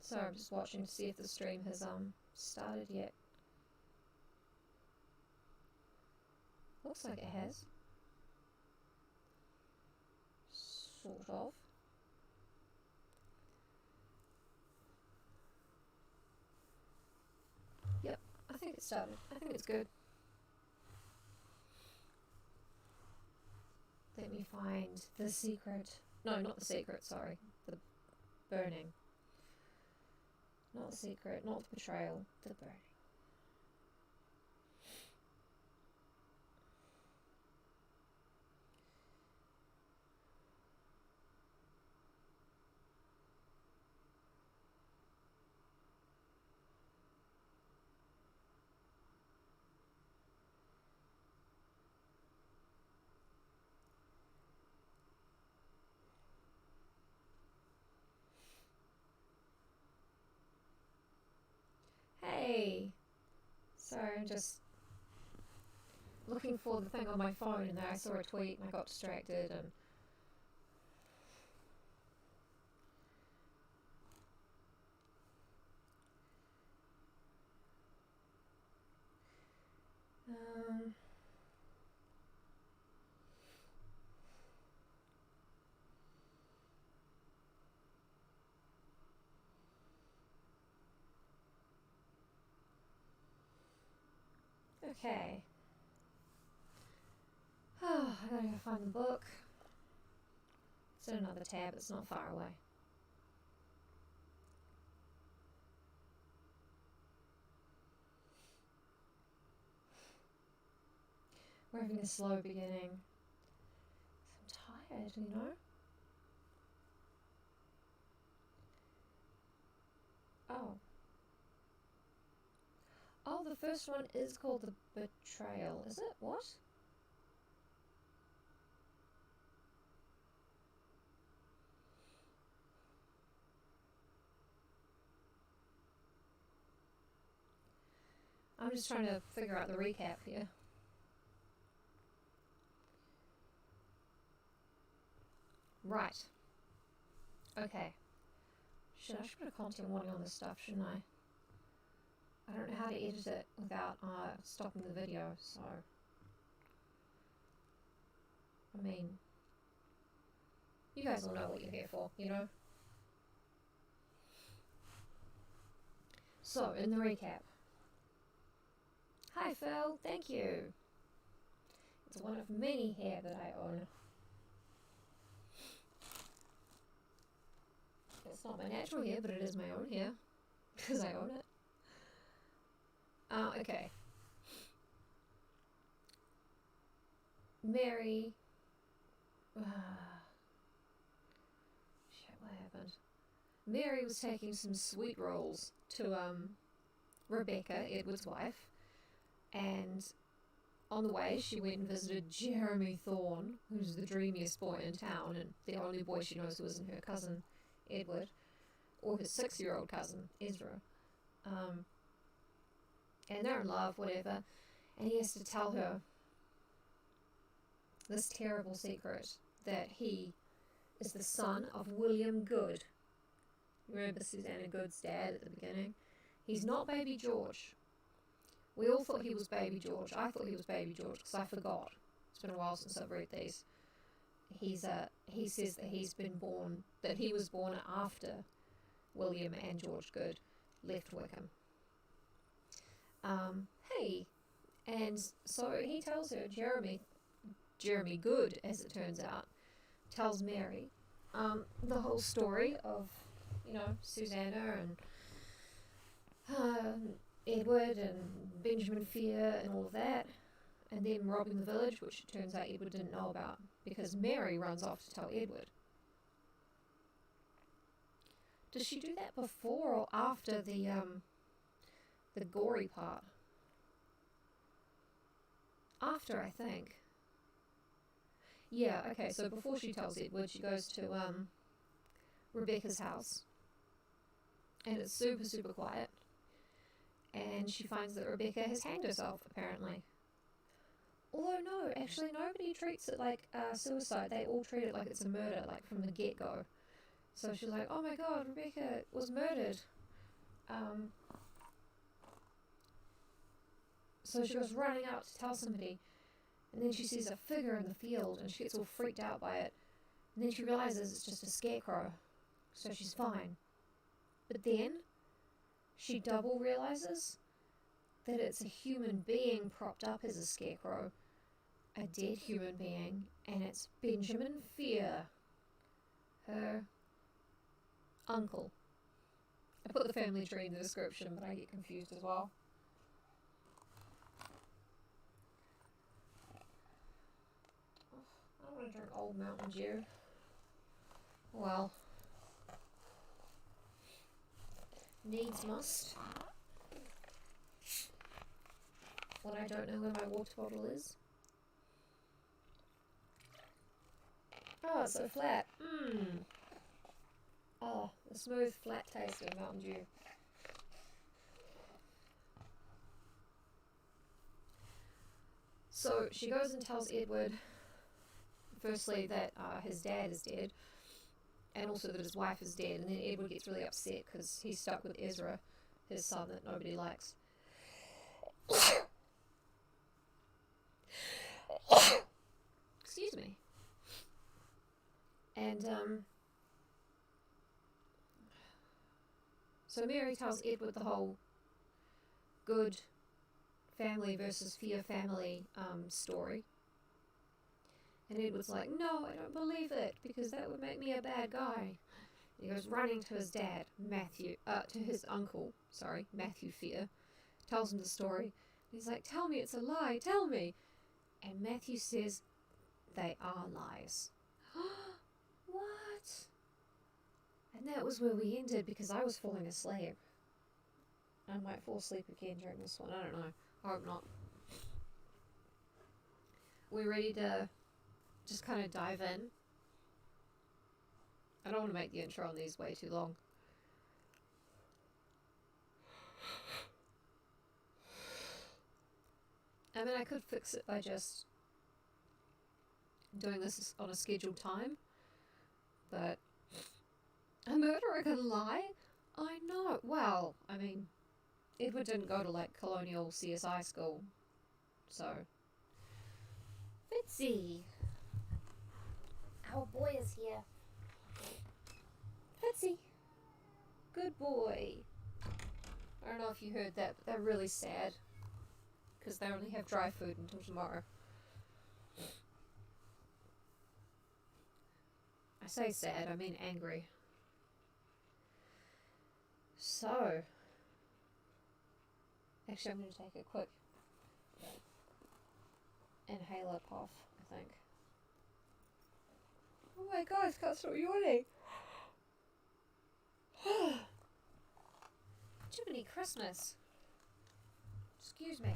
So I'm just watching to see if the stream has started yet. Looks like it has. Sort of. Yep, I think it started. I think it's good. Let me find the secret. No, not the secret, sorry. The burning. Not the secret, not the betrayal, the burning. Hey! Sorry, I'm just looking for the thing on my phone and then I saw a tweet and I got distracted and... Okay. Oh, I gotta go find the book. It's in another tab, it's not far away. We're having a slow beginning. I'm tired, you know? Oh. Oh, the first one is called The Betrayal, is it? What? I'm just trying to figure out the recap here. Right. Okay. I should put a content warning on this stuff, shouldn't I? I don't know how to edit it without stopping the video, so... I mean... You guys will know what you're here for, you know? So, in the recap. Hi Phil, thank you! It's one of many hair that I own. It's not my natural hair, but it is my own hair. Because I own it. Okay. Mary... shit, what happened? Mary was taking some sweet rolls to, Rebecca, Edward's wife. And on the way, she went and visited Jeremy Thorne, who's the dreamiest boy in town, and the only boy she knows who isn't her cousin, Edward, or his 6-year-old cousin, Ezra. And they're in love, whatever, and he has to tell her this terrible secret that he is the son of William Good. Remember Susanna Good's dad at the beginning? He's not baby George. We all thought he was baby George. I thought he was baby George because I forgot. It's been a while since I've read these. He says that he was born after William and George Good left Wickham. Hey, and so he tells her, Jeremy Good, as it turns out, tells Mary the whole story of, you know, Susanna and Edward and Benjamin FIER and all of that, and then robbing the village, which it turns out Edward didn't know about, because Mary runs off to tell Edward. Does she do that before or after the gory part? After, I think. Yeah, okay, so before she tells Edward, she goes to Rebecca's house, and it's super, super quiet, and she finds that Rebecca has hanged herself, apparently. Although no, actually nobody treats it like suicide, they all treat it like it's a murder, like from the get-go. So she's like, oh my god, Rebecca was murdered. So she goes running out to tell somebody, and then she sees a figure in the field, and she gets all freaked out by it. And then she realizes it's just a scarecrow, so she's fine. But then she double realizes that it's a human being propped up as a scarecrow, a dead human being, and it's Benjamin FIER, her uncle. I put the family tree in the description, but I get confused as well. I don't want to drink old Mountain Dew. Well, needs must. When I don't know where my water bottle is. Oh, it's so flat. Oh, the smooth, flat taste of Mountain Dew. So she goes and tells Edward, firstly, that his dad is dead, and also that his wife is dead, and then Edward gets really upset because he's stuck with Ezra, his son that nobody likes. Excuse me. And so Mary tells Edward the whole good family versus FIER family story. And Edward's like, no, I don't believe it, because that would make me a bad guy. And he goes running to his dad, to his uncle, Matthew FIER, tells him the story. He's like, tell me it's a lie, tell me. And Matthew says, they are lies. What? And that was where we ended, because I was falling asleep. I might fall asleep again during this one, I don't know. I hope not. We're ready to just kind of dive in. I don't want to make the intro on these way too long. I mean, I could fix it by just doing this on a scheduled time, but a murderer can lie? I know. Well, I mean, Edward didn't go to like colonial CSI school, so. Fitzy, our boy is here. Fitzy, good boy. I don't know if you heard that, but they're really sad because they only have dry food until tomorrow. I say sad, I mean angry. So, actually I'm going to take a quick inhaler puff, I think. Oh my god, I can't stop yawning. Jiminy Christmas. Excuse me.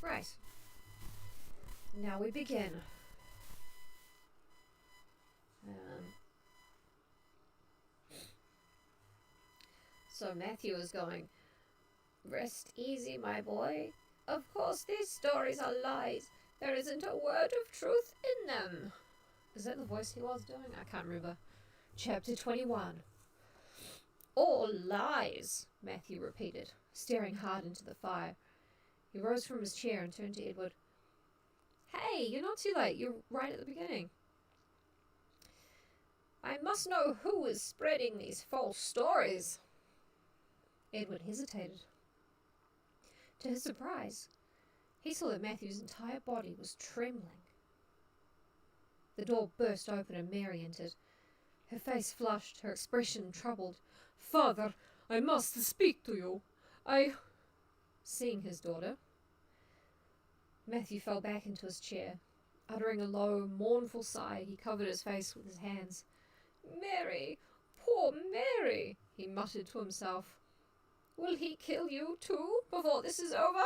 Right. Now we begin. So Matthew is going, rest easy, my boy. Of course these stories are lies. There isn't a word of truth in them. Is that the voice he was doing? I can't remember. Chapter 21. All lies, Matthew repeated, staring hard into the fire. He rose from his chair and turned to Edward. Hey, you're not too late. You're right at the beginning. I must know who is spreading these false stories. Edward hesitated. To his surprise, he saw that Matthew's entire body was trembling. The door burst open and Mary entered. Her face flushed, her expression troubled. Father, I must speak to you. Seeing his daughter, Matthew fell back into his chair. Uttering a low, mournful sigh, he covered his face with his hands. Mary, poor Mary, he muttered to himself. Will he kill you too before this is over?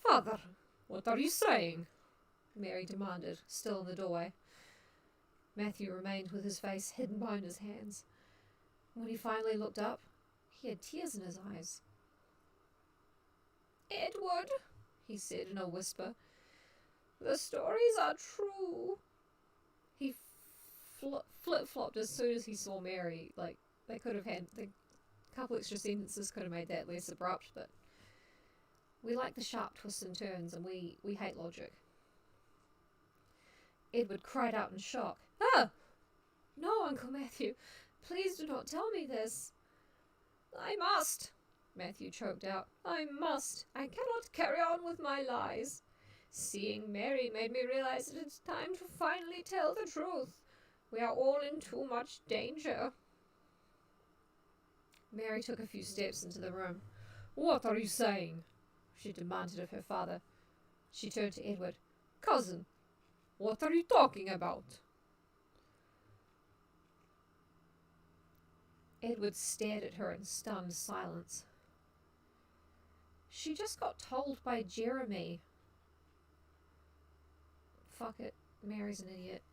Father, what are you saying? Mary demanded, still in the doorway. Matthew remained with his face hidden behind his hands. When he finally looked up, he had tears in his eyes. "Edward," he said in a whisper, "the stories are true." He flip-flopped as soon as he saw Mary. Like, they could have had... a couple extra sentences could have made that less abrupt, but we like the sharp twists and turns, and we hate logic. Edward cried out in shock. "Ah! No, Uncle Matthew, please do not tell me this." "I must," Matthew choked out. "I must. I cannot carry on with my lies. Seeing Mary made me realize that it's time to finally tell the truth. We are all in too much danger." Mary took a few steps into the room. "What are you saying?" she demanded of her father. She turned to Edward. "Cousin, what are you talking about?" Edward stared at her in stunned silence. "She just got told by Jeremy." Fuck it, Mary's an idiot.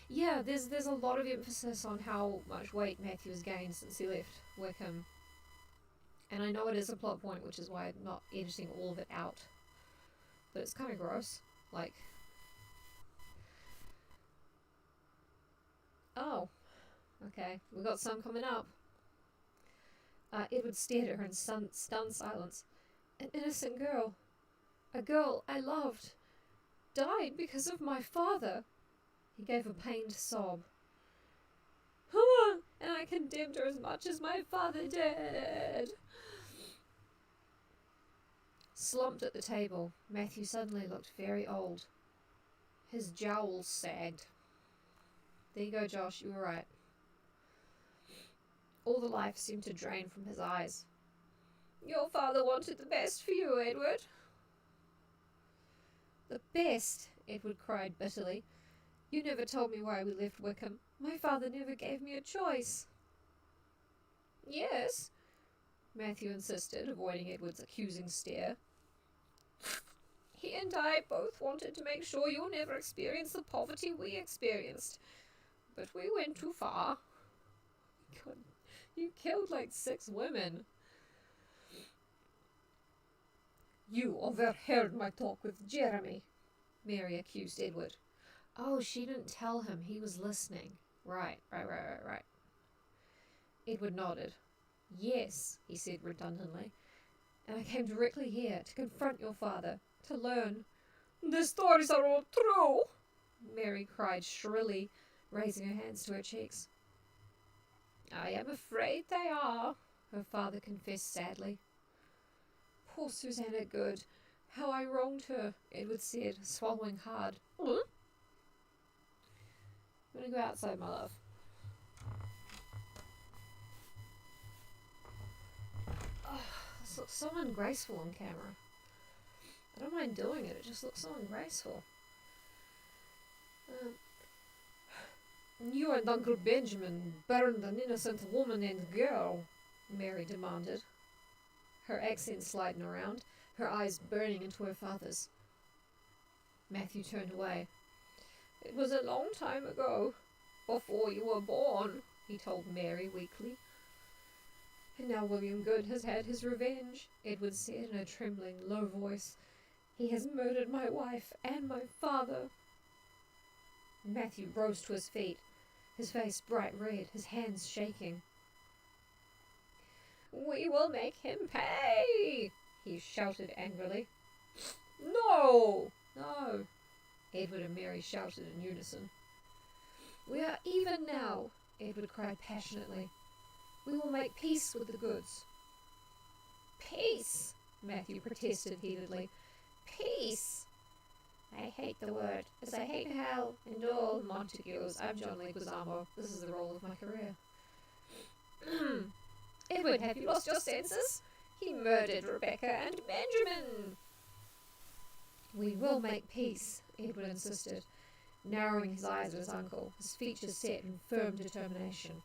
Yeah, there's a lot of emphasis on how much weight Matthew has gained since he left Wickham. And I know it is a plot point, which is why I'm not editing all of it out. But it's kind of gross. Like... Oh. Okay, we've got some coming up. Edward stared at her in stunned silence. "An innocent girl. A girl I loved. Died because of my father." He gave a pained sob. "And I condemned her as much as my father did." Slumped at the table, Matthew suddenly looked very old. His jowls sagged. "There you go, Josh, you were right." All the life seemed to drain from his eyes. "Your father wanted the best for you, Edward." "The best?" Edward cried bitterly. "You never told me why we left Wickham. My father never gave me a choice." "Yes," Matthew insisted, avoiding Edward's accusing stare. "He and I both wanted to make sure you'll never experience the poverty we experienced. But we went too far." God, you killed like 6 women. "You overheard my talk with Jeremy," Mary accused Edward. Oh, she didn't tell him he was listening. Right. Edward nodded. "Yes," he said redundantly. "And I came directly here to confront your father, to learn." "The stories are all true," Mary cried shrilly, raising her hands to her cheeks. "I am afraid they are," her father confessed sadly. "Poor Susanna Good. How I wronged her," Edward said, swallowing hard. "I'm going to go outside, my love." Oh, this looks so ungraceful on camera. I don't mind doing it, it just looks so ungraceful. "You and Uncle Benjamin burned an innocent woman and girl," Mary demanded, her accent sliding around, her eyes burning into her father's. Matthew turned away. "It was a long time ago, before you were born," he told Mary weakly. "And now William Good has had his revenge," Edward said in a trembling, low voice. "He has murdered my wife and my father." Matthew rose to his feet, his face bright red, his hands shaking. "We will make him pay!" he shouted angrily. "No! No!" Edward and Mary shouted in unison. "We are even now," Edward cried passionately. "We will make peace with the Goods." "Peace!" Matthew protested heatedly. "Peace! I hate the word, as I hate hell and all Montagues. I'm John Leguizamo. This is the role of my career." "Edward, have you lost your senses? He murdered Rebecca and Benjamin." "We will make peace," Edward insisted, narrowing his eyes at his uncle, his features set in firm determination.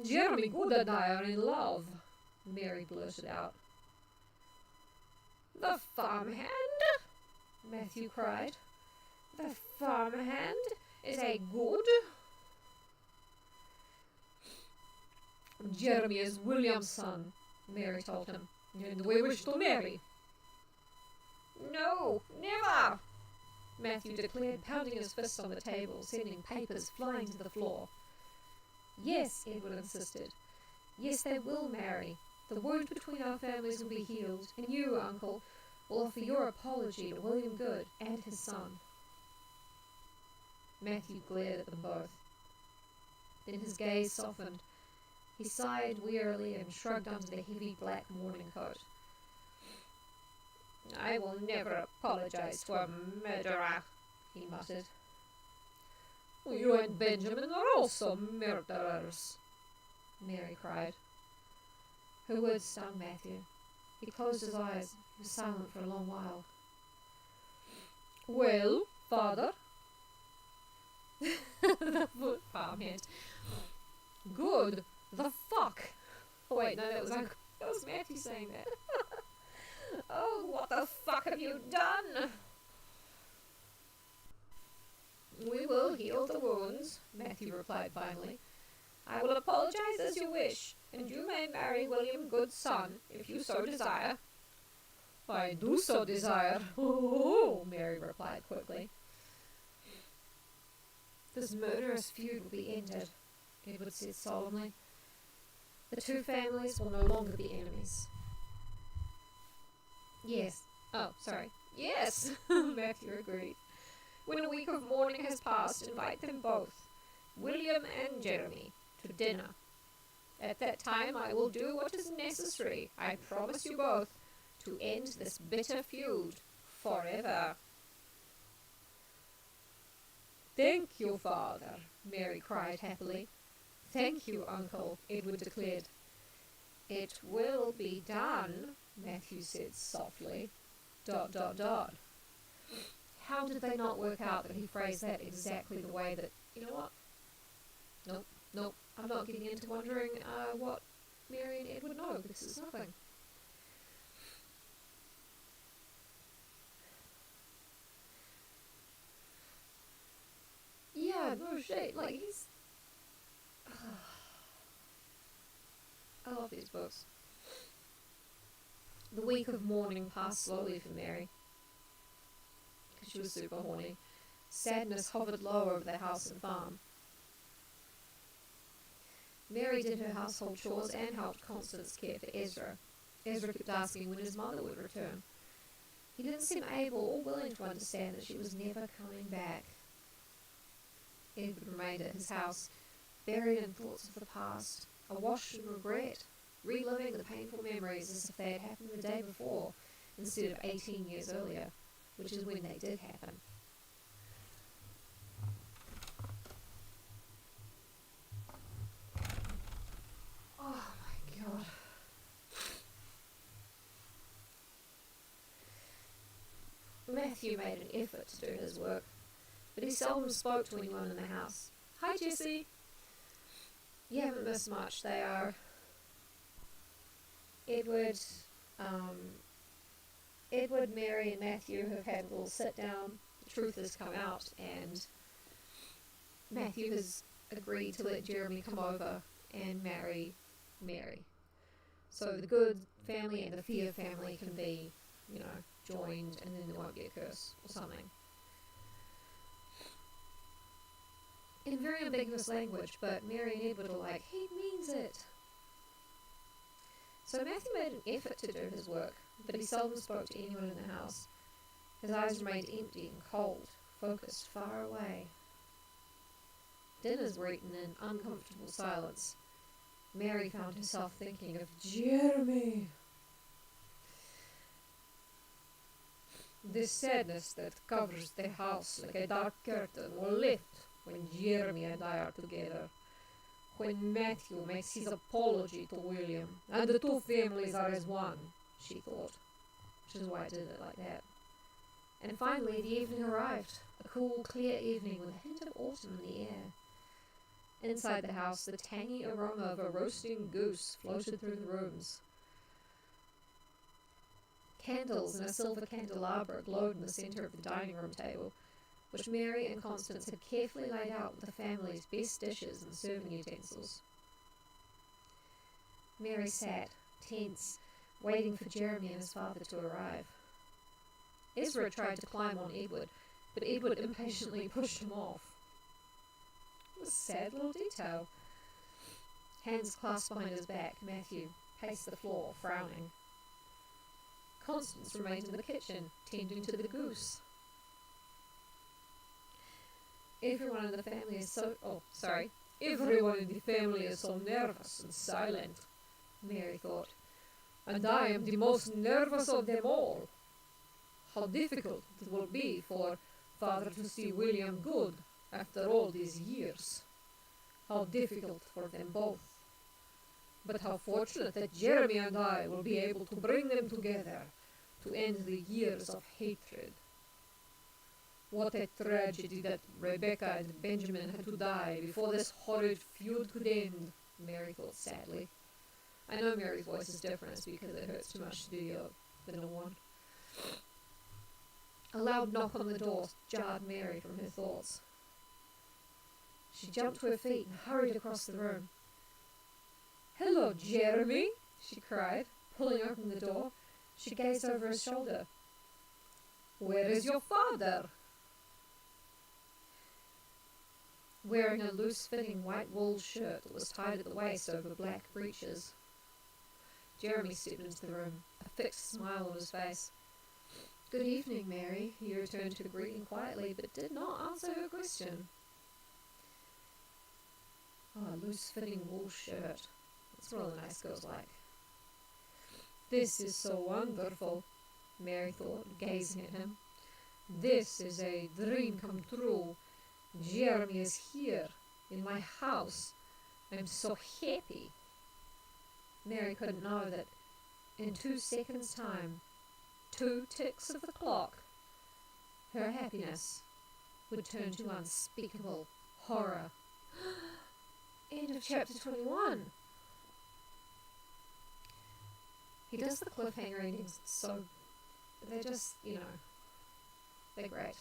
"Jeremy Good and I are in love," Mary blurted out. "The farmhand?" Matthew cried. "The farmhand is a good?" "Jeremy is William's son," Mary told him, "and we wish to marry." "No, never!" Matthew declared, pounding his fist on the table, sending papers flying to the floor. "Yes," Edward insisted. "Yes, they will marry. The wound between our families will be healed, and you, Uncle, will offer your apology to William Good and his son." Matthew glared at them both. Then his gaze softened. He sighed wearily and shrugged under the heavy black morning coat. "I will never apologize to a murderer," he muttered. "You and Benjamin are also murderers," Mary cried. Her words stung Matthew. He closed his eyes. He was silent for a long while. "Well, father?" The foot farmhand. "Good. The fuck." Oh wait, no, that was Matthew saying that. "Oh, what the fuck have you done?" "We will heal the wounds," Matthew replied finally. "I will apologize as you wish, and you may marry William Good's son, if you so desire." "I do so desire." "Oh," Mary replied quickly. "This murderous feud will be ended," Edward said solemnly. "The two families will no longer be enemies." "Yes." "Oh, sorry. Yes," Matthew agreed. "When a week of mourning has passed, invite them both, William and Jeremy, to dinner. At that time I will do what is necessary, I promise you both, to end this bitter feud forever." "Thank you, father," Mary cried happily. "Thank you, uncle," Edward declared. "It will be done," Matthew said softly. ... How did they not work out that he phrased that exactly the way that... You know what? Nope. I'm not getting into wondering what Mary and Edward know, because it's nothing. Yeah, no shit. Like, he's... I love these books. The week of mourning passed slowly for Mary, because she was super horny. Sadness hovered low over the house and farm. Mary did her household chores and helped Constance care for Ezra. Ezra kept asking when his mother would return. He didn't seem able or willing to understand that she was never coming back. Edward remained at his house, buried in thoughts of the past, awash in regret, reliving the painful memories as if they had happened the day before, instead of 18 years earlier, which is when they did happen. Oh my god. Matthew made an effort to do his work, but he seldom spoke to anyone in the house. "Hi, Jessie." "You haven't missed much. They are..." Edward, Mary and Matthew have had a little sit down. The truth has come out, and Matthew has agreed to let Jeremy come over and marry Mary. So the Good family and the FIER family can be, joined, and then there won't be a curse or something. In very ambiguous language, but Mary and Edward are like, "He means it." So Matthew made an effort to do his work, but he seldom spoke to anyone in the house. His eyes remained empty and cold, focused far away. Dinners were eaten in uncomfortable silence. Mary found herself thinking of Jeremy. The sadness that covers the house like a dark curtain will lift when Jeremy and I are together. When Matthew makes his apology to William, and the two families are as one, she thought, which is why I did it like that. And finally the evening arrived, a cool, clear evening with a hint of autumn in the air. Inside the house, the tangy aroma of a roasting goose floated through the rooms. Candles in a silver candelabra glowed in the centre of the dining room table, which Mary and Constance had carefully laid out with the family's best dishes and serving utensils. Mary sat, tense, waiting for Jeremy and his father to arrive. Ezra tried to climb on Edward, but Edward impatiently pushed him off. It was a sad little detail. Hands clasped behind his back, Matthew paced the floor, frowning. Constance remained in the kitchen, tending to the goose. Everyone in the family is so nervous and silent, Mary thought. And I am the most nervous of them all. How difficult it will be for Father to see William Good after all these years. How difficult for them both. But how fortunate that Jeremy and I will be able to bring them together to end the years of hatred. What a tragedy that Rebecca and Benjamin had to die before this horrid feud could end, Mary thought sadly. I know Mary's voice is different because it hurts too much to do the no one. A loud knock on the door jarred Mary from her thoughts. She jumped to her feet and hurried across the room. "Hello, Jeremy," she cried, pulling open the door. She gazed over his shoulder. "Where is your father?" Wearing a loose-fitting white wool shirt that was tied at the waist over black breeches. Jeremy stepped into the room, a fixed smile on his face. "Good evening, Mary," he returned to the greeting quietly, but did not answer her question. "Oh, a loose-fitting wool shirt. That's what all the nice girls like." "This is so wonderful," Mary thought, gazing at him. "This is a dream come true. Jeremy is here, in my house. I'm so happy." Mary couldn't know that in 2 seconds' time, 2 ticks of the clock, her happiness would turn to unspeakable horror. End of chapter 21. He does the cliffhanger endings so... they're just, they're great.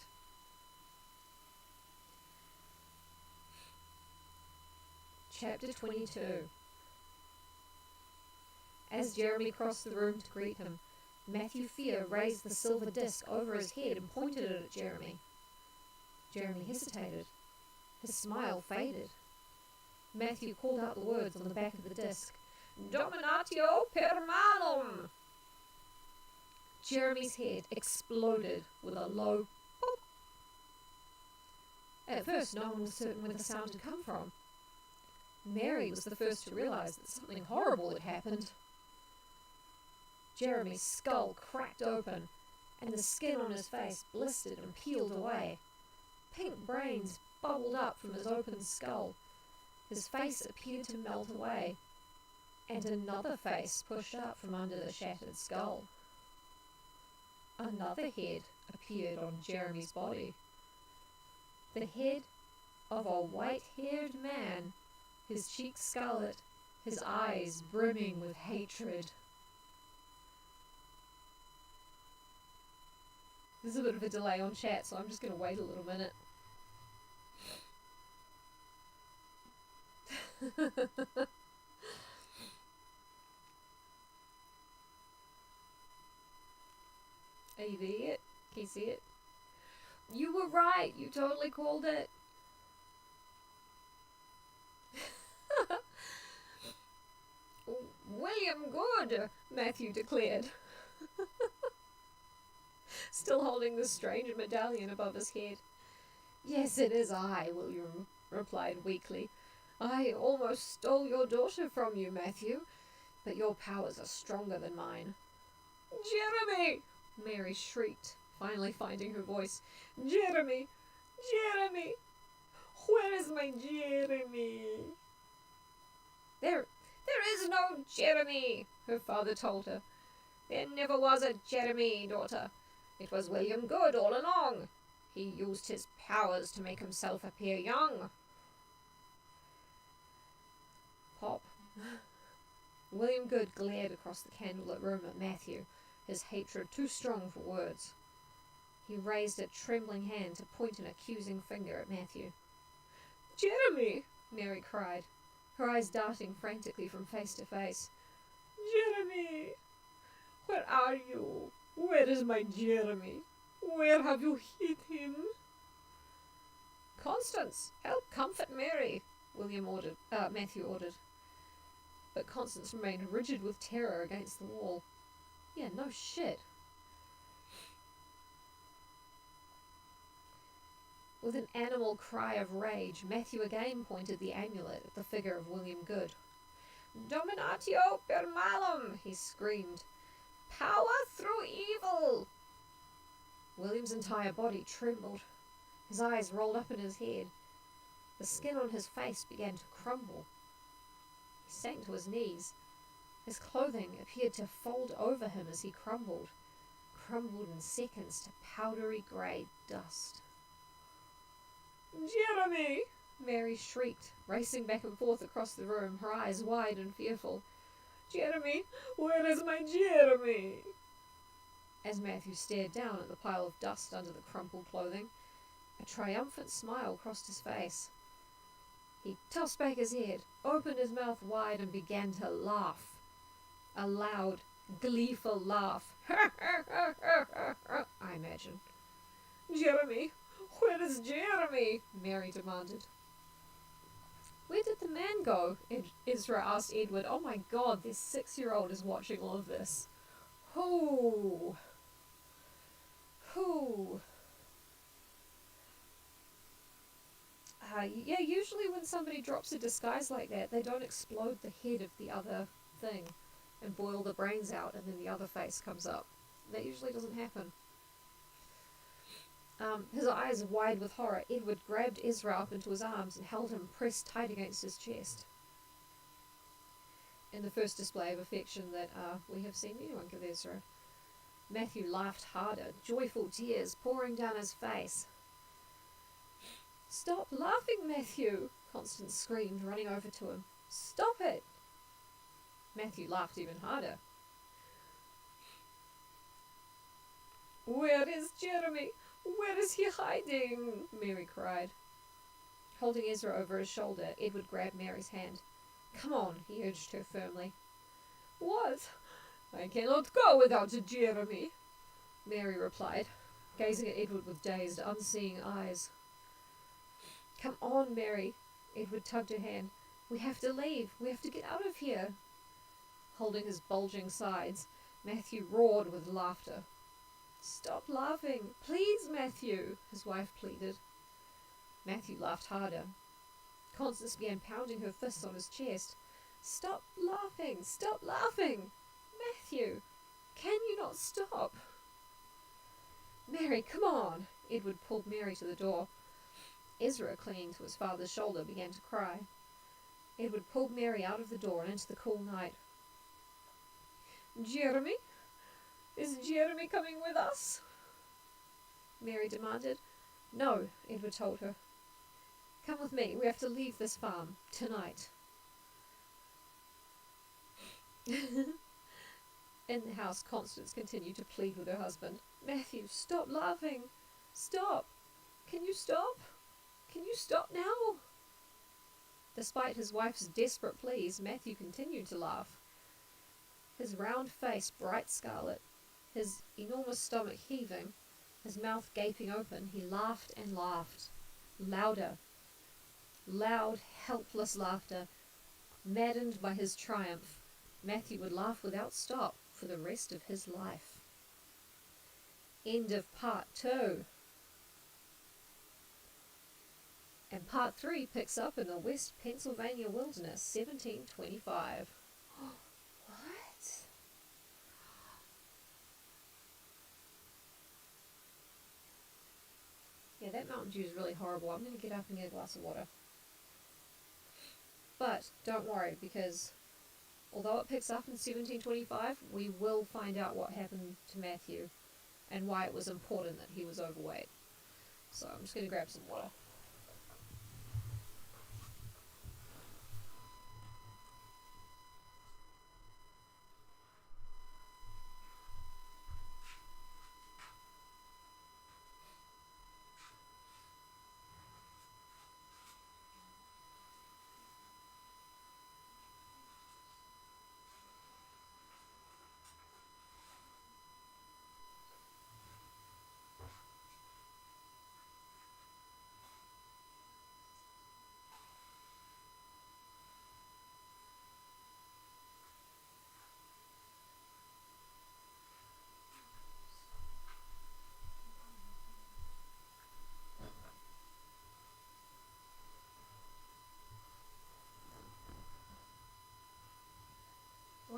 Chapter 22. As Jeremy crossed the room to greet him, Matthew FIER raised the silver disc over his head and pointed it at Jeremy. Jeremy hesitated. His smile faded. Matthew called out the words on the back of the disc. "Dominatio per malum!" Jeremy's head exploded with a low pop. At first, no one was certain where the sound had come from. Mary was the first to realize that something horrible had happened. Jeremy's skull cracked open, and the skin on his face blistered and peeled away. Pink brains bubbled up from his open skull. His face appeared to melt away, and another face pushed up from under the shattered skull. Another head appeared on Jeremy's body. The head of a white-haired man, his cheeks scarlet, his eyes brimming with hatred. There's a bit of a delay on chat, so I'm just going to wait a little minute. Are you there yet? Can you see it? You were right, you totally called it. "William Good," Matthew declared, still holding the strange medallion above his head. "Yes, it is I," William replied weakly. "I almost stole your daughter from you, Matthew, but your powers are stronger than mine." "Jeremy!" Mary shrieked, finally finding her voice. "Jeremy! Jeremy! Where is my Jeremy?" There is no Jeremy," her father told her. "There never was a Jeremy, daughter. It was William Good all along. He used his powers to make himself appear young." Pop. William Good glared across the candlelit room at Matthew, his hatred too strong for words. He raised a trembling hand to point an accusing finger at Matthew. "Jeremy!" Mary cried, her eyes darting frantically from face to face. "Jeremy! Where are you? Where is my Jeremy? Where have you hid him?" "Constance, help comfort Mary," Matthew ordered. But Constance remained rigid with terror against the wall. Yeah, no shit. With an animal cry of rage, Matthew again pointed the amulet at the figure of William Good. "Dominatio per malum," he screamed. "Power through evil!" William's entire body trembled. His eyes rolled up in his head. The skin on his face began to crumble. He sank to his knees. His clothing appeared to fold over him as he crumbled in seconds to powdery grey dust. "Jeremy!" Mary shrieked, racing back and forth across the room, her eyes wide and fearful. "Jeremy! Where is my Jeremy?" As Matthew stared down at the pile of dust under the crumpled clothing, a triumphant smile crossed his face. He tossed back his head, opened his mouth wide, and began to laugh. A loud, gleeful laugh. I imagine. "Jeremy! Where is Jeremy?" Mary demanded. "Where did the man go?" Ezra asked Edward. "Oh my god, this 6-year-old is watching all of this." Who? Yeah, usually when somebody drops a disguise like that, they don't explode the head of the other thing and boil the brains out and then the other face comes up. That usually doesn't happen. His eyes wide with horror, Edward grabbed Ezra up into his arms and held him pressed tight against his chest. In the first display of affection that we have seen anyone give Ezra, Matthew laughed harder, joyful tears pouring down his face. "Stop laughing, Matthew!" Constance screamed, running over to him. "Stop it!" Matthew laughed even harder. "Where is Jeremy? Where is he hiding?" Mary cried. Holding Ezra over his shoulder, Edward grabbed Mary's hand. "Come on," he urged her firmly. "What? I cannot go without Jeremy," Mary replied, gazing at Edward with dazed, unseeing eyes. "Come on, Mary." Edward tugged her hand. "We have to leave. We have to get out of here." Holding his bulging sides, Matthew roared with laughter. "Stop laughing. Please, Matthew," his wife pleaded. Matthew laughed harder. Constance began pounding her fists on his chest. "Stop laughing. Stop laughing. Matthew, can you not stop?" "Mary, come on." Edward pulled Mary to the door. Ezra, clinging to his father's shoulder, began to cry. Edward pulled Mary out of the door and into the cool night. "Jeremy? Is Jeremy coming with us?" Mary demanded. "No," Edward told her. "Come with me. We have to leave this farm tonight." In the house, Constance continued to plead with her husband. "Matthew, stop laughing. Stop. Can you stop? Can you stop now?" Despite his wife's desperate pleas, Matthew continued to laugh. His round face bright scarlet, his enormous stomach heaving, his mouth gaping open, he laughed and laughed. Louder. Loud, helpless laughter. Maddened by his triumph, Matthew would laugh without stop for the rest of his life. End of part 2. And part 3 picks up in the West Pennsylvania wilderness, 1725. What? Yeah, that Mountain Dew is really horrible. I'm going to get up and get a glass of water. But don't worry, because although it picks up in 1725, we will find out what happened to Matthew and why it was important that he was overweight. So I'm just going to grab some water.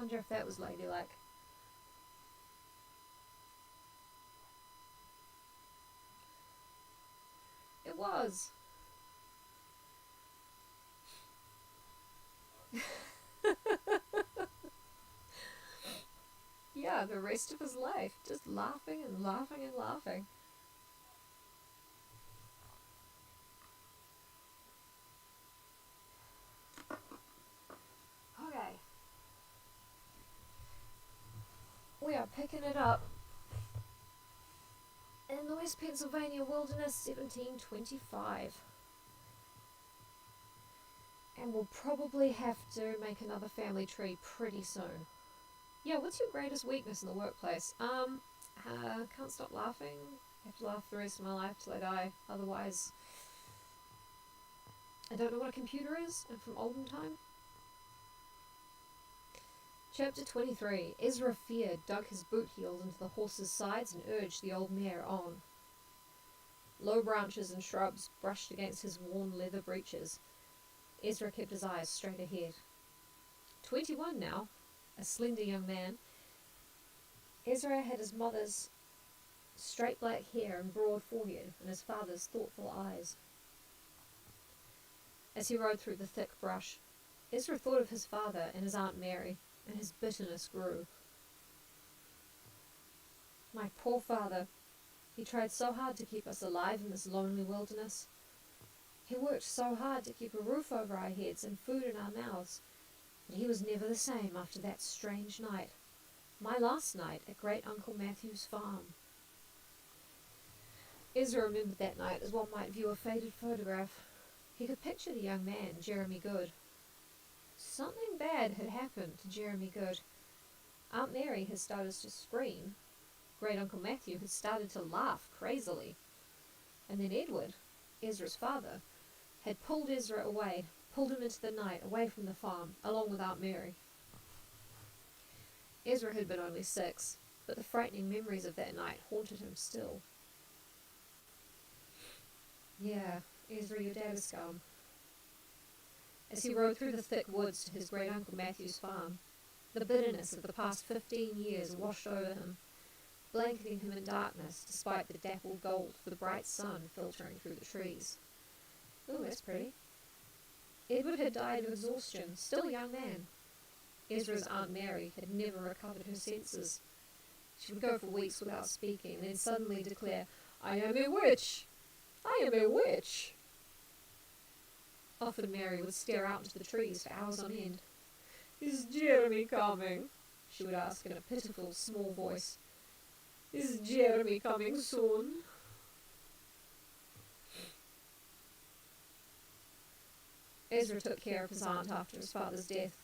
wonder if that was ladylike. It was. Yeah, the rest of his life, just laughing and laughing and laughing. Okay. We are picking it up in the West Pennsylvania wilderness, 1725. And we'll probably have to make another family tree pretty soon. Yeah, what's your greatest weakness in the workplace? Can't stop laughing. Have to laugh the rest of my life till I die. Otherwise, I don't know what a computer is. I'm from olden time. Chapter 23. EZRA FIER dug his boot heels into the horse's sides and urged the old mare on. Low branches and shrubs brushed against his worn leather breeches. EZRA kept his eyes straight ahead. 21 now, a slender young man. EZRA had his mother's straight black hair and broad forehead, and his father's thoughtful eyes. As he rode through the thick brush, EZRA thought of his father and his Aunt Mary, and his bitterness grew. My poor father. He tried so hard to keep us alive in this lonely wilderness. He worked so hard to keep a roof over our heads and food in our mouths, but he was never the same after that strange night. My last night at Great Uncle Matthew's farm. EZRA remembered that night as one might view a faded photograph. He could picture the young man, Jeremy Good. Something bad had happened to Jeremy Good. Aunt Mary had started to scream. Great Uncle Matthew had started to laugh crazily. And then Edward, EZRA's father, had pulled EZRA away, pulled him into the night, away from the farm, along with Aunt Mary. EZRA had been only 6, but the frightening memories of that night haunted him still. Yeah, EZRA, your dad is scum. As he rode through the thick woods to his great uncle Matthew's farm, the bitterness of the past 15 years washed over him, blanketing him in darkness despite the dappled gold of the bright sun filtering through the trees. Ooh, that's pretty. Edward had died of exhaustion, still a young man. EZRA's Aunt Mary had never recovered her senses. She would go for weeks without speaking, and then suddenly declare, "I am a witch! I am a witch!" Often Mary would stare out into the trees for hours on end. "Is Jeremy coming?" she would ask in a pitiful, small voice. "Is Jeremy coming soon?" EZRA took care of his aunt after his father's death.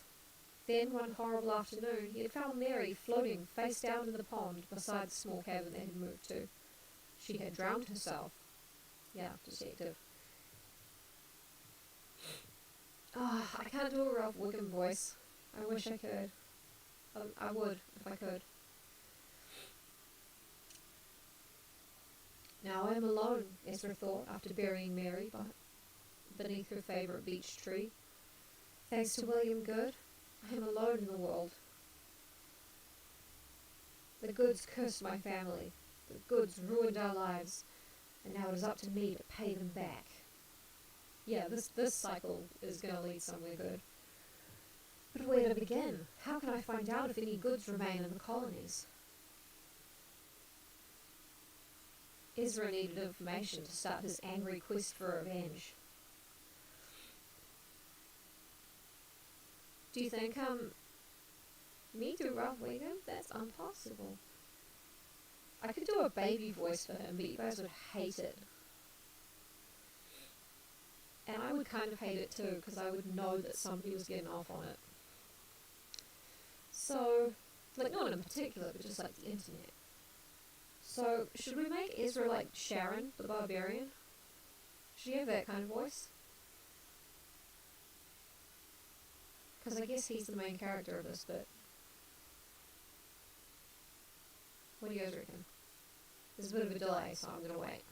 Then, one horrible afternoon, he had found Mary floating face down in the pond beside the small cabin they had moved to. She had drowned herself. Yeah, detective. I can't do a Ralph Wiggum voice. I wish I could. I would, if I could. Now I am alone, EZRA thought, after burying Mary beneath her favourite beech tree. Thanks to William Good, I am alone in the world. The Goods cursed my family. The Goods ruined our lives. And now it is up to me to pay them back. Yeah, this cycle is going to lead somewhere good. But where to begin? How can I find out if any goods remain in the colonies? EZRA needed information to start his angry quest for revenge. Do you think, me do Ralph Wiggum? That's impossible. I could do a baby voice for him, but you guys would hate it. And I would kind of hate it too, because I would know that somebody was getting off on it. So, like, not in particular, but just like the internet. So, should we make EZRA like Sharon, the barbarian? Should he have that kind of voice? Because I guess he's the main character of this bit. What do you guys reckon? There's a bit of a delay, so I'm going to wait.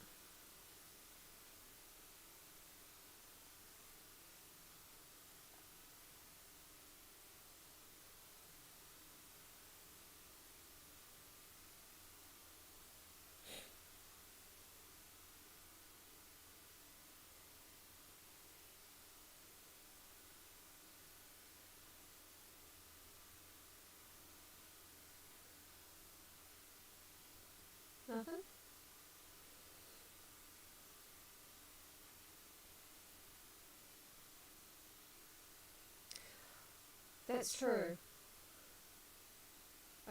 that's true.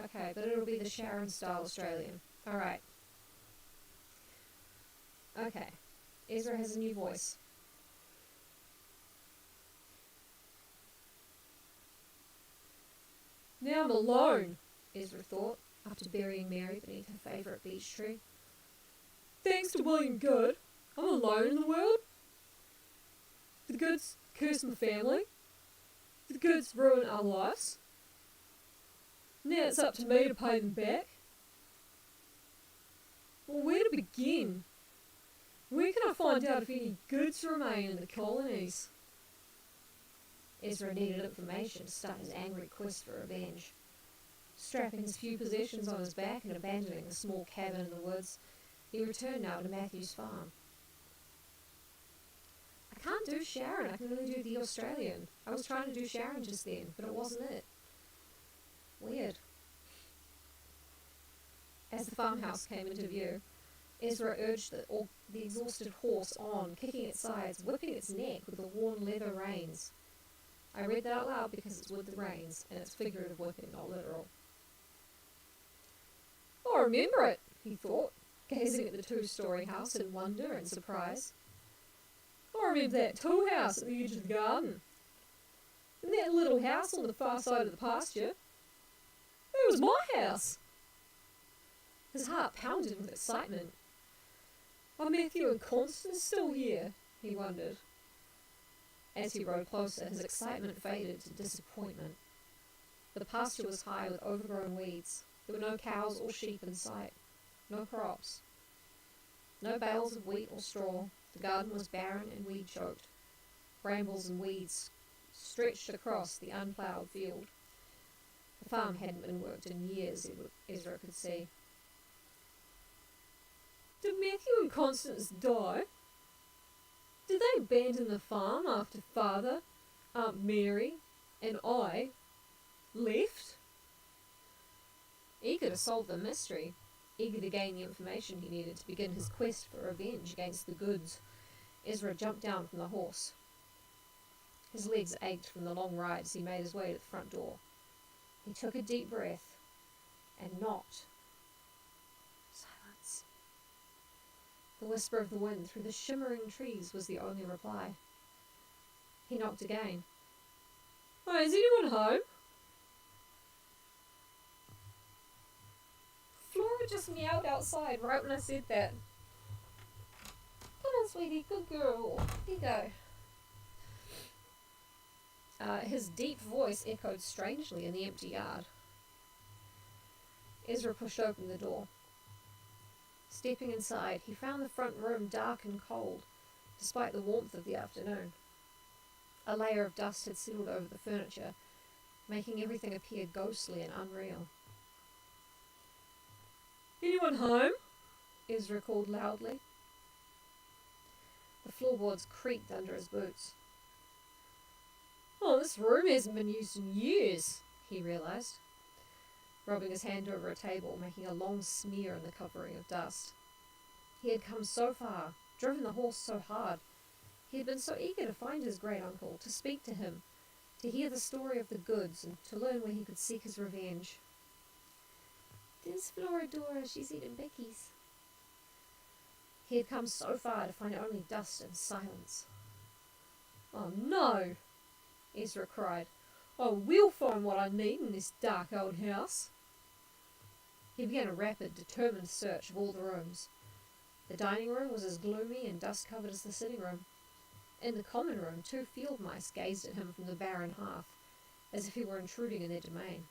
Okay, but it'll be the Sharon-style Australian. Alright. Okay. Ezra has a new voice. Now I'm alone, Ezra thought, after burying Mary beneath her favourite beech tree. Thanks to William Good, I'm alone in the world. The Goods curse my family. The Goods ruin our lives. Now it's up to me to pay them back. Well, where to begin? Where can I find out if any goods remain in the colonies? Ezra needed information to start his angry quest for revenge. Strapping his few possessions on his back and abandoning the small cabin in the woods, he returned now to Matthew's farm. I can't do Sharon, I can only do the Australian. I was trying to do Sharon just then, but it wasn't it. Weird. As the farmhouse came into view, Ezra urged the exhausted horse on, kicking its sides, whipping its neck with the worn leather reins. I read that out loud because it's with the reins, and it's figurative whipping, not literal. I remember it, he thought, gazing at the two-storey house in wonder and surprise. I remember that tool house at the edge of the garden. And that little house on the far side of the pasture. It was my house. His heart pounded with excitement. Are Matthew and Constance still here? He wondered. As he rode closer, his excitement faded to disappointment. The pasture was high with overgrown weeds. There were no cows or sheep in sight. No crops. No bales of wheat or straw. The garden was barren and weed-choked. Brambles and weeds stretched across the unploughed field. The farm hadn't been worked in years, Ezra could see. Did Matthew and Constance die? Did they abandon the farm after Father, Aunt Mary, and I left? Eager to solve the mystery, eager to gain the information he needed to begin his quest for revenge against the Goods, Ezra jumped down from the horse. His legs ached from the long ride as he made his way to the front door. He took a deep breath and knocked. Silence. The whisper of the wind through the shimmering trees was the only reply. He knocked again. Oh, is anyone home? Flora just meowed outside right when I said that. Come on, sweetie, good girl. Here you go. His deep voice echoed strangely in the empty yard. Ezra pushed open the door. Stepping inside, he found the front room dark and cold, despite the warmth of the afternoon. A layer of dust had settled over the furniture, making everything appear ghostly and unreal. Anyone home? Ezra called loudly. The floorboards creaked under his boots. Oh, this room hasn't been used in years, he realised, rubbing his hand over a table, making a long smear in the covering of dust. He had come so far, driven the horse so hard. He had been so eager to find his great-uncle, to speak to him, to hear the story of the Goods, and to learn where he could seek his revenge. There's Floridora, she's eating bickies. He had come so far to find only dust and silence. Oh no! Ezra cried. I will find what I need in this dark old house. He began a rapid, determined search of all the rooms. The dining room was as gloomy and dust-covered as the sitting room. In the common room, 2 field mice gazed at him from the barren hearth, as if he were intruding in their domain.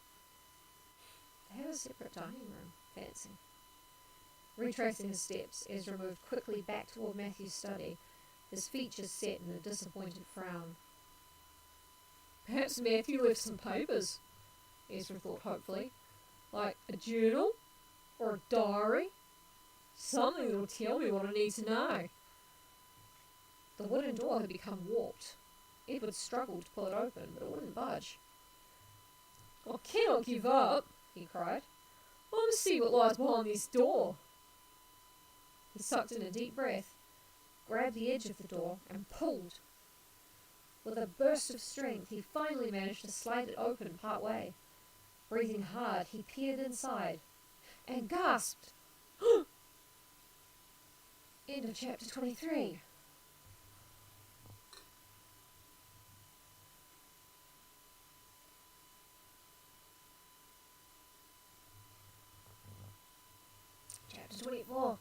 They had a separate dining room, fancy. Retracing his steps, Ezra moved quickly back toward Matthew's study, his features set in a disappointed frown. Perhaps Matthew left some papers, Ezra thought hopefully, like a journal or a diary, something that will tell me what I need to know. The wooden door had become warped. Edward struggled to pull it open, but it wouldn't budge. I cannot give up, he cried. I must see what lies behind this door. He sucked in a deep breath, grabbed the edge of the door, and pulled. With a burst of strength, he finally managed to slide it open part way. Breathing hard, he peered inside and gasped. End of chapter 23. Chapter 24.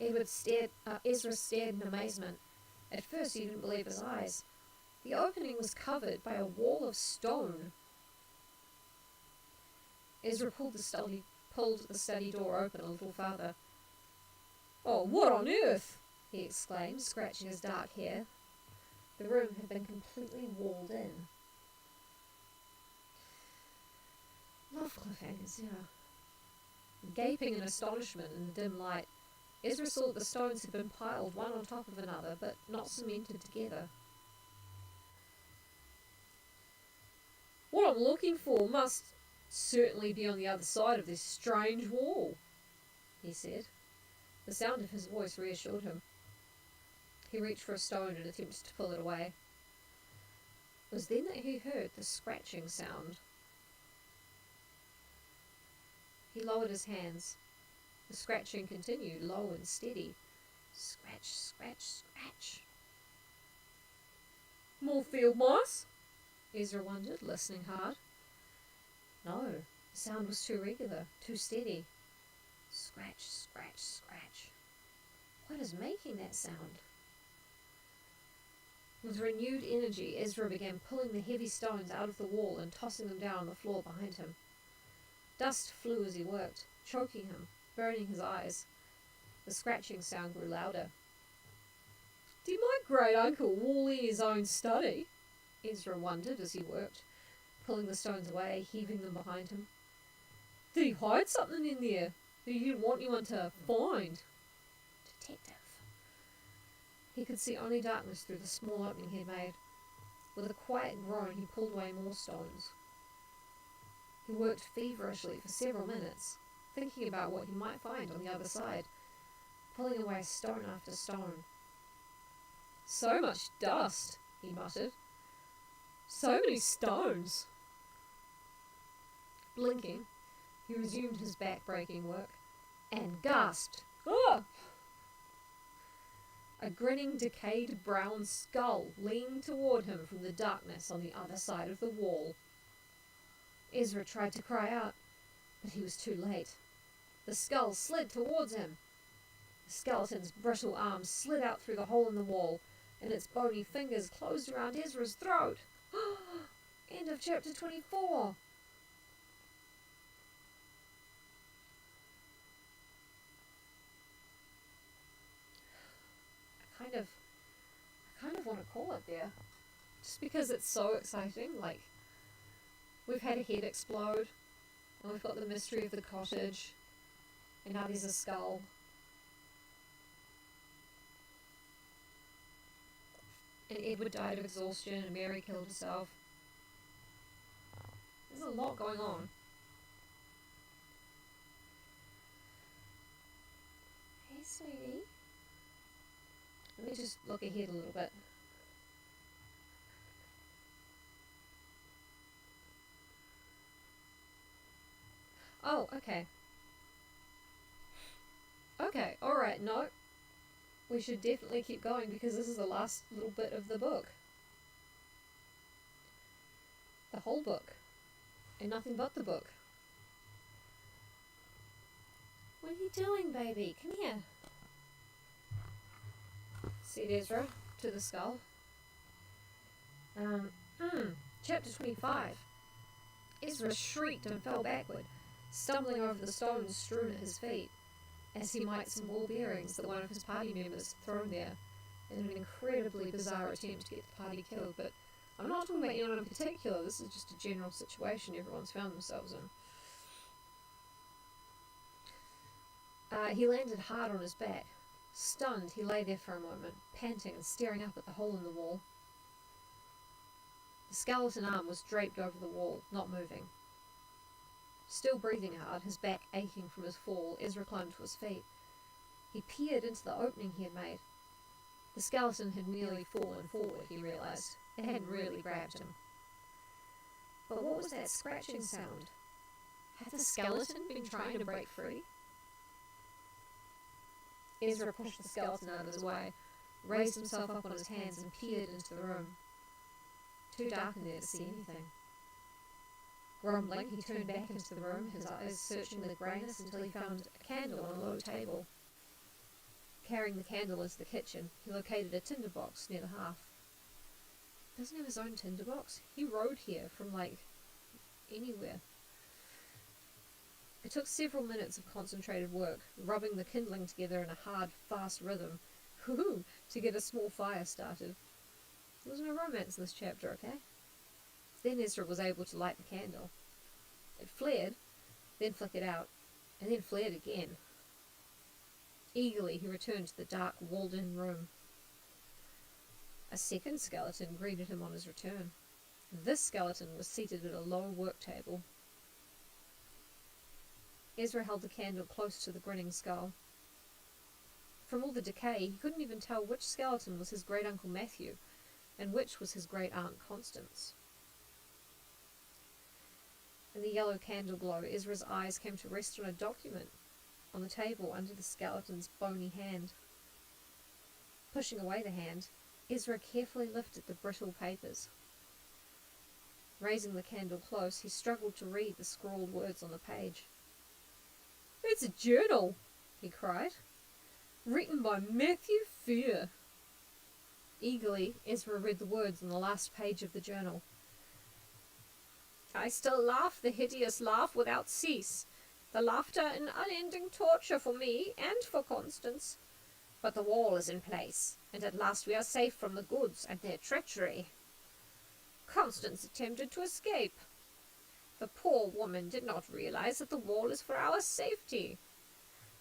Ezra stared in amazement. At first he didn't believe his eyes. The opening was covered by a wall of stone. Ezra pulled the study door open a little farther. "Oh, what on earth?" he exclaimed, scratching his dark hair. The room had been completely walled in. Love cliffhangers, yeah. Gaping in astonishment in the dim light, Ezra saw that the stones had been piled one on top of another, but not cemented together. "What I'm looking for must certainly be on the other side of this strange wall," he said. The sound of his voice reassured him. He reached for a stone and attempted to pull it away. It was then that he heard the scratching sound. He lowered his hands. The scratching continued, low and steady. Scratch, scratch, scratch. "More field mice?" Ezra wondered, listening hard. No, the sound was too regular, too steady. Scratch, scratch, scratch. What is making that sound? With renewed energy, Ezra began pulling the heavy stones out of the wall and tossing them down on the floor behind him. Dust flew as he worked, choking him, burning his eyes. The scratching sound grew louder. "Did my great-uncle wall in his own study?" Ezra wondered as he worked, pulling the stones away, heaving them behind him. "Did he hide something in there that he didn't want anyone to find?" Detective. He could see only darkness through the small opening he had made. With a quiet groan, he pulled away more stones. He worked feverishly for several minutes, thinking about what he might find on the other side, pulling away stone after stone. "So much dust," he muttered. "So many stones." Blinking, he resumed his back-breaking work, and gasped. "Ah!" A grinning, decayed brown skull leaned toward him from the darkness on the other side of the wall. Ezra tried to cry out, but he was too late. The skull slid towards him. The skeleton's brittle arms slid out through the hole in the wall, and its bony fingers closed around Ezra's throat. End of chapter 24. I kind of want to call it there, just because it's so exciting. Like, we've had a head explode, and we've got the mystery of the cottage, and now there's a skull. And Edward died of exhaustion, and Mary killed herself. There's a lot going on. Hey, sweetie. Let me just look ahead a little bit. Oh, okay. Okay, alright, no. We should definitely keep going because this is the last little bit of the book. The whole book. And nothing but the book. What are you doing, baby? Come here. Said Ezra to the skull. Chapter 25. Ezra shrieked and fell backward, stumbling over the stones strewn at his feet, as he might some ball bearings that one of his party members had thrown there, in an incredibly bizarre attempt to get the party killed. But I'm not talking about anyone in particular, this is just a general situation everyone's found themselves in. He landed hard on his back. Stunned, he lay there for a moment, panting and staring up at the hole in the wall. The skeleton arm was draped over the wall, not moving. Still breathing hard, his back aching from his fall, Ezra climbed to his feet. He peered into the opening he had made. The skeleton had nearly fallen forward, he realised. It hadn't really grabbed him. But what was that scratching sound? Had the skeleton been trying to break free? Ezra pushed the skeleton out of his way, raised himself up on his hands and peered into the room. Too dark in there to see anything. Grumbling, he turned back into the room, his eyes searching the greyness until he found a candle on a low table. Carrying the candle into the kitchen, he located a tinderbox near the hearth. Doesn't have his own tinderbox? He rode here from, anywhere. It took several minutes of concentrated work, rubbing the kindling together in a hard, fast rhythm, to get a small fire started. There was no romance in this chapter, okay? Then Ezra was able to light the candle. It flared, then flickered out, and then flared again. Eagerly he returned to the dark, walled-in room. A second skeleton greeted him on his return. This skeleton was seated at a low work table. Ezra held the candle close to the grinning skull. From all the decay, he couldn't even tell which skeleton was his great-uncle Matthew, and which was his great-aunt Constance. In the yellow candle glow, Ezra's eyes came to rest on a document on the table under the skeleton's bony hand. Pushing away the hand, Ezra carefully lifted the brittle papers. Raising the candle close, he struggled to read the scrawled words on the page. "It's a journal," he cried. "Written by Matthew FIER." Eagerly, Ezra read the words on the last page of the journal. "I still laugh the hideous laugh without cease, the laughter an unending torture for me and for Constance. But the wall is in place, and at last we are safe from the goods and their treachery. Constance attempted to escape. The poor woman did not realize that the wall is for our safety.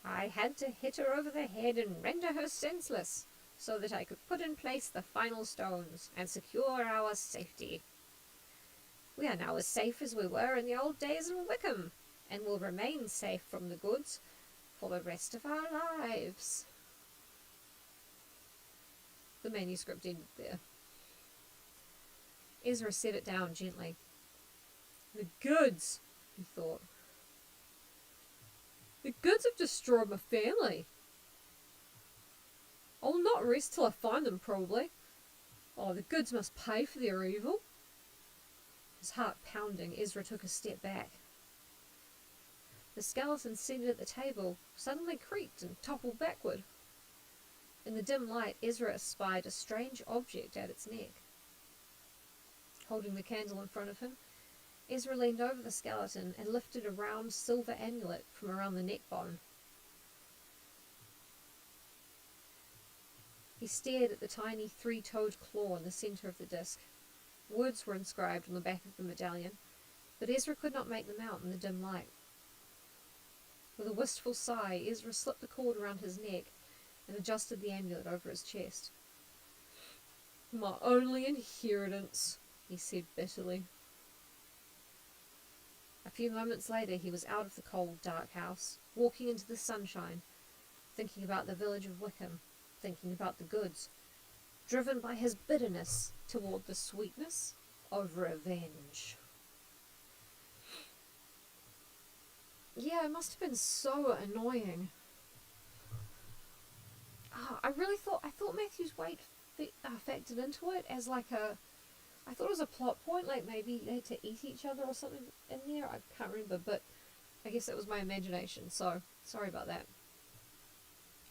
I had to hit her over the head and render her senseless, so that I could put in place the final stones and secure our safety. We are now as safe as we were in the old days in Wickham, and will remain safe from the goods for the rest of our lives." The manuscript ended there. Ezra set it down gently. "The goods," he thought. "The goods have destroyed my family. I'll not rest till I find them, probably. Oh, the goods must pay for their evil." His heart pounding, Ezra took a step back. The skeleton seated at the table suddenly creaked and toppled backward. In the dim light, Ezra espied a strange object at its neck. Holding the candle in front of him, Ezra leaned over the skeleton and lifted a round silver amulet from around the neck bone. He stared at the tiny three-toed claw in the centre of the disc. Words were inscribed on the back of the medallion, but Ezra could not make them out in the dim light. With a wistful sigh, Ezra slipped the cord around his neck and adjusted the amulet over his chest. "My only inheritance," he said bitterly. A few moments later he was out of the cold, dark house, walking into the sunshine, thinking about the village of Wickham, thinking about the goods, driven by his bitterness toward the sweetness of revenge. Yeah, it must have been so annoying. I thought Matthew's weight factored into it as I thought it was a plot point, maybe they had to eat each other or something in there. I can't remember, but I guess that was my imagination, so sorry about that.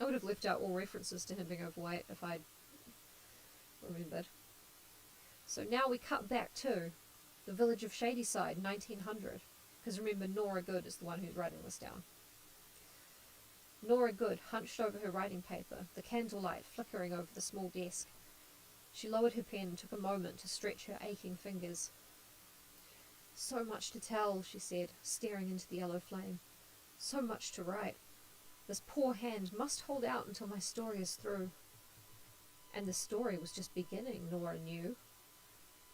I would have left out all references to him being overweight if I'd remembered. So now we cut back to the village of Shadyside, 1900. Because remember, Nora Good is the one who's writing this down. Nora Good hunched over her writing paper, the candlelight flickering over the small desk. She lowered her pen and took a moment to stretch her aching fingers. "So much to tell," she said, staring into the yellow flame. "So much to write. This poor hand must hold out until my story is through." And the story was just beginning, Nora knew.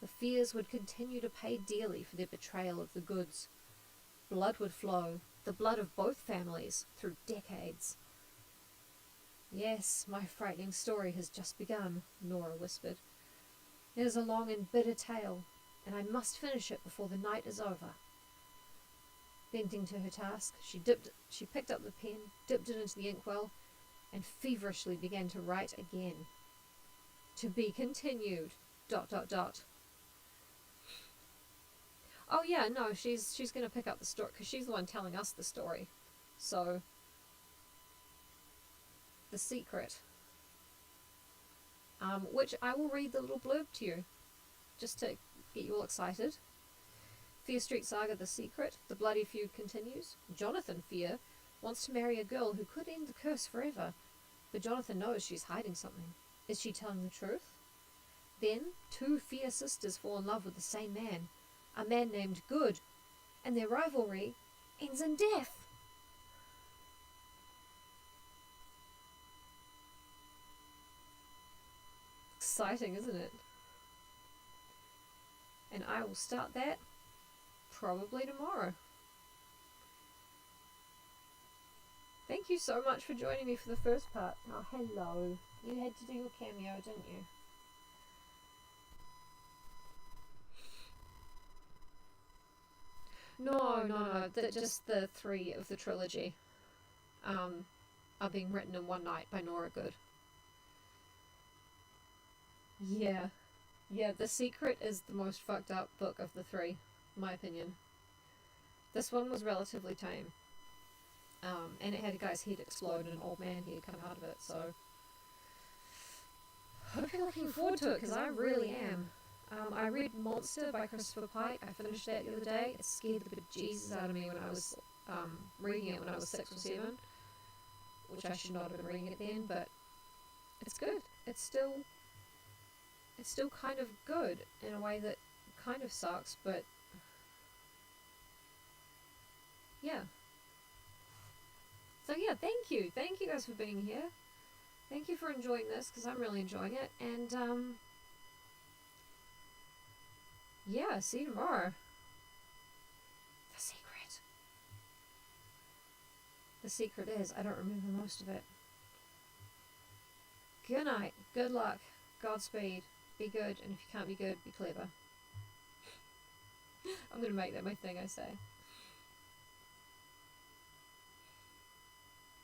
The FIERs would continue to pay dearly for their betrayal of the goods. Blood would flow, the blood of both families, through decades. Yes, my frightening story has just begun, Nora whispered. It is a long and bitter tale, and I must finish it before the night is over. Bending to her task, she picked up the pen, dipped it into the inkwell, and feverishly began to write again. To be continued. ... Oh yeah, no, she's gonna pick up the story, because she's the one telling us the story. So, The Secret. Which I will read the little blurb to you, just to get you all excited. FIER Street Saga The Secret. The bloody feud continues. Jonathan FIER wants to marry a girl who could end the curse forever, but Jonathan knows she's hiding something. Is she telling the truth? Then, two FIER sisters fall in love with the same man, a man named Good, and their rivalry ends in death. Exciting, isn't it? And I will start that probably tomorrow. Thank you so much for joining me for the first part. Oh, hello. You had to do your cameo, didn't you? No. Just the 3 of the trilogy are being written in one night by Nora Good. Yeah, The Secret is the most fucked up book of the 3, in my opinion. This one was relatively tame. And it had a guy's head explode and an old man head come out of it, so... hope you're looking forward to it, because I really am. I read Monster by Christopher Pike. I finished that the other day. It scared the bejesus out of me when I was reading it when I was 6 or 7, which I should not have been reading it then, but it's good. It's still kind of good in a way that kind of sucks, but yeah. So yeah, thank you guys for being here. Thank you for enjoying this, because I'm really enjoying it, and yeah, see you tomorrow. The Secret. The Secret is, I don't remember most of it. Good night, good luck, Godspeed, be good, and if you can't be good, be clever. I'm gonna make that my thing I say.